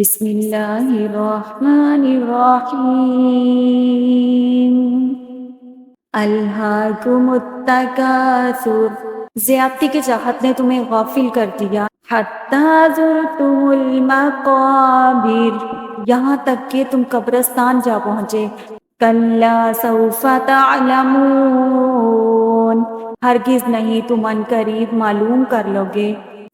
بسم اللہ الرحمن الرحیم الہاکم التکاثر، زیادتی کی چاہت نے تمہیں غافل کر دیا، حتی زرتم المقابر، یہاں تک کہ تم قبرستان جا پہنچے، کلا سوف تعلمون، ہرگز نہیں تم ان قریب معلوم کر لو گے،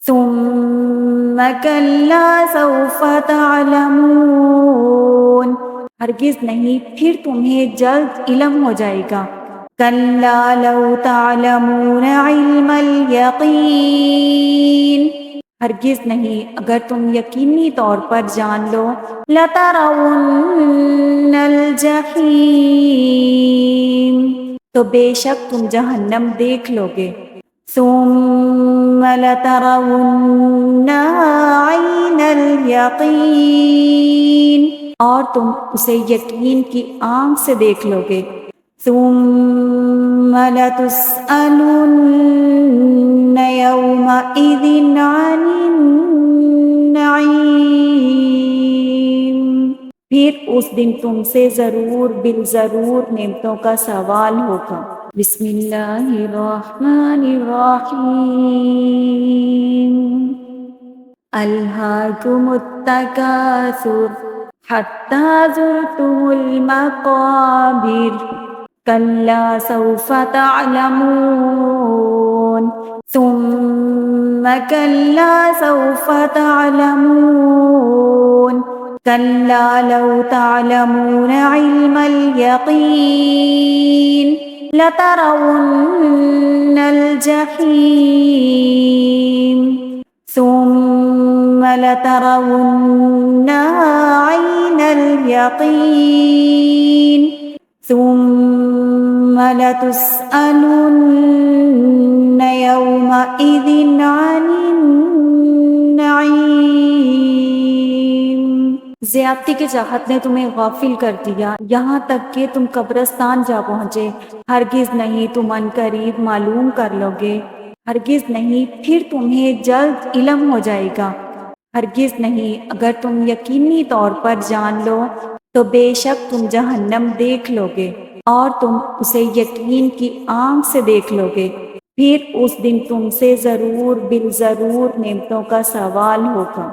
ثم کلا سوف تعلمون، ہرگز نہیں پھر تمہیں جلد علم ہو جائے گا، کلا لو تعلمون علم الیقین، ہرگز نہیں اگر تم یقینی طور پر جان لو، لترون الجحیم، تو بے شک تم جہنم دیکھ لو گے، ثم لترونها عین الیقین، اور تم اسے یقین کی آنکھ سے دیکھ لو گے، ثم لتسألن یومئذ عن النعیم، پھر اس دن تم سے ضرور بالضرور نعمتوں کا سوال ہوگا۔ بسم اللہ الرحمن الرحیم الہاکم التکاثر حتی زرتم المقابر، کلا سوف تعلمون ثم کلا سوف تعلمون کلا لو تعلمون علم الیقین لترون الجحیم ثم لترونها عین الیقین ثم لتسألن یومئذ عن النعیم، زیادتی کی چاہت نے تمہیں غافل کر دیا، یہاں تک کہ تم قبرستان جا پہنچے، ہرگز نہیں تم ان قریب معلوم کر لو گے، ہرگز نہیں پھر تمہیں جلد علم ہو جائے گا، ہرگز نہیں اگر تم یقینی طور پر جان لو، تو بے شک تم جہنم دیکھ لو گے، اور تم اسے یقین کی آنکھ سے دیکھ لو گے، پھر اس دن تم سے ضرور بالضرور نعمتوں کا سوال ہوگا۔